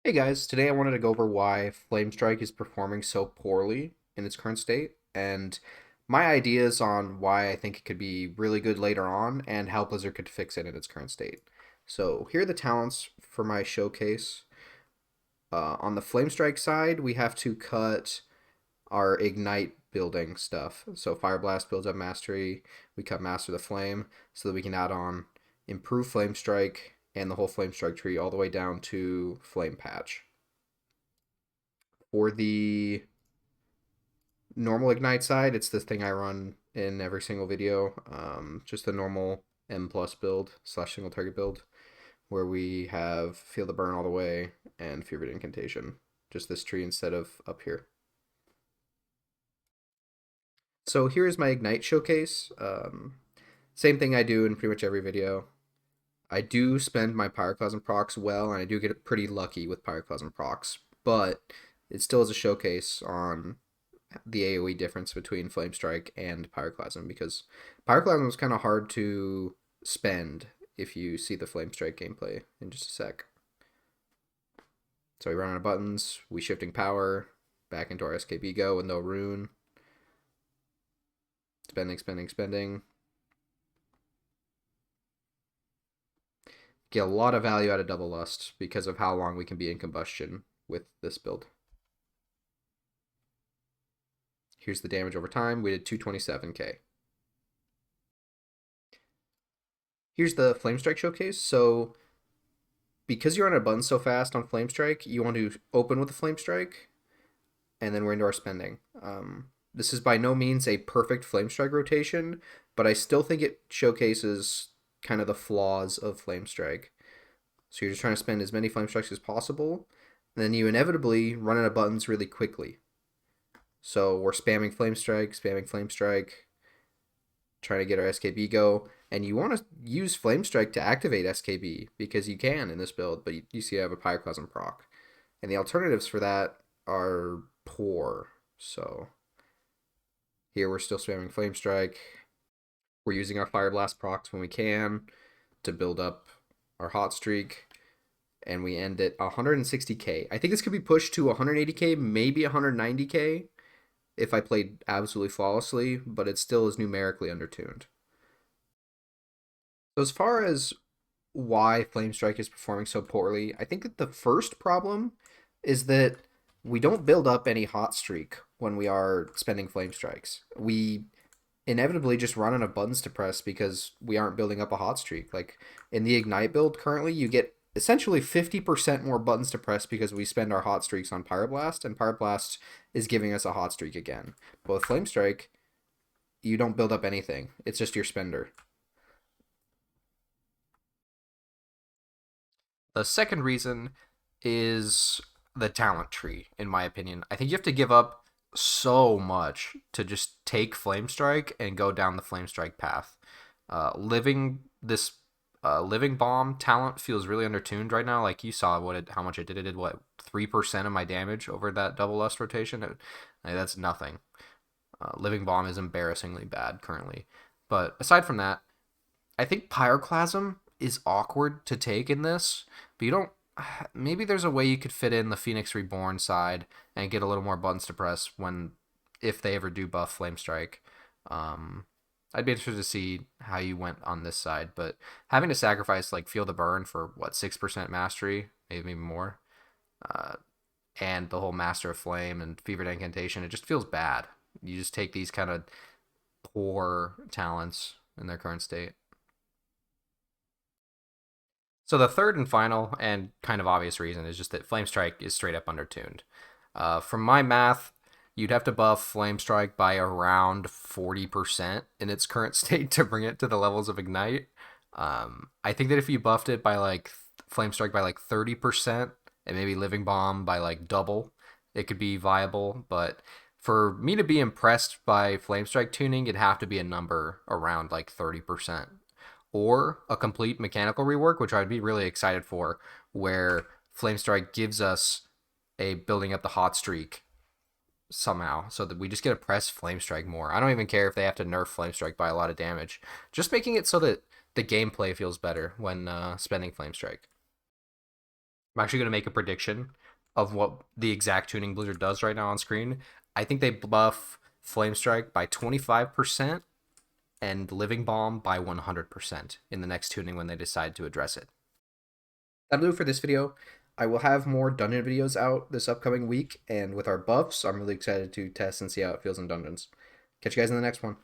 Hey guys, today I wanted to go over why Flamestrike is performing so poorly in its current state, and my ideas on why I think it could be really good later on, and how Blizzard could fix it in its current state. So here are the talents for my showcase. On the Flamestrike side, we have to cut our Ignite building stuff. So Fire Blast builds up Mastery, we cut Master the Flame, so that we can add on Improve Flamestrike and the whole Flamestrike tree all the way down to Flame Patch. For the normal Ignite side, it's this thing I run in every single video. Just the normal M plus build slash single target build, where we have Feel the Burn all the way and Fevered Incantation. Just this tree instead of up here. So here's my Ignite showcase. Same thing I do in pretty much every video. I do spend my Pyroclasm procs well, and I do get pretty lucky with Pyroclasm procs, but it still is a showcase on the AoE difference between Flamestrike and Pyroclasm, because Pyroclasm is kind of hard to spend if you see the Flamestrike gameplay in just a sec. So we run out of buttons, we shifting power, back into our SKB go with no rune. Spending, spending, spending. Get a lot of value out of Double Lust because of how long we can be in combustion with this build. Here's the damage over time. We did 227k. Here's the Flamestrike showcase. So because you're on a button so fast on Flamestrike, you want to open with the Flamestrike, and then we're into our spending. This is by no means a perfect Flamestrike rotation, but I still think it showcases kind of the flaws of Flamestrike. So you're just trying to spend as many Flamestrikes as possible, and then you inevitably run out of buttons really quickly. So we're spamming Flamestrike, trying to get our SKB go, and you want to use Flamestrike to activate SKB because you can in this build, but you see I have a Pyroclasm proc. And the alternatives for that are poor. So here we're still spamming Flamestrike. We're using our Fire Blast procs when we can to build up our hot streak, and we end at 160k. I think this could be pushed to 180k, maybe 190k if I played absolutely flawlessly, but it still is numerically undertuned. So as far as why Flamestrike is performing so poorly, I think that the first problem is that we don't build up any hot streak when we are spending Flamestrikes. We inevitably just run out of buttons to press because we aren't building up a hot streak. Like in the Ignite build currently, you get essentially 50% more buttons to press because we spend our hot streaks on Pyroblast, and Pyroblast is giving us a hot streak again. But with Flamestrike, you don't build up anything. It's just your spender. The second reason is the talent tree, in my opinion. I think you have to give up so much to just take Flamestrike and go down the Flamestrike path. Living bomb talent feels really undertuned right now. Like you saw how much it did. It did what 3% of my damage over that double lust rotation. That's nothing. Living bomb is embarrassingly bad currently. But aside from that, I think Pyroclasm is awkward to take in this, but you don't. Maybe there's a way you could fit in the Phoenix Reborn side and get a little more buttons to press if they ever do buff Flamestrike. I'd be interested to see how you went on this side, but having to sacrifice like Feel the Burn for what 6% mastery, maybe more, uh, and the whole Master of Flame and Fevered Incantation, it just feels bad. You just take these kind of poor talents in their current state. So the third and final and kind of obvious reason is just that Flamestrike is straight up undertuned. From my math, you'd have to buff Flamestrike by around 40% in its current state to bring it to the levels of Ignite. I think that if you buffed it by like Flamestrike by like 30% and maybe Living Bomb by like double, it could be viable. But for me to be impressed by Flamestrike tuning, it'd have to be a number around like 30%, or a complete mechanical rework, which I'd be really excited for, where Flamestrike gives us a building up the hot streak somehow, so that we just get to press Flamestrike more. I don't even care if they have to nerf Flamestrike by a lot of damage. Just making it so that the gameplay feels better when spending Flamestrike. I'm actually going to make a prediction of what the exact tuning Blizzard does right now on screen. I think they buff Flamestrike by 25% and Living Bomb by 100% in the next tuning when they decide to address it. That'll do it for this video. I will have more dungeon videos out this upcoming week, and with our buffs, I'm really excited to test and see how it feels in dungeons. Catch you guys in the next one.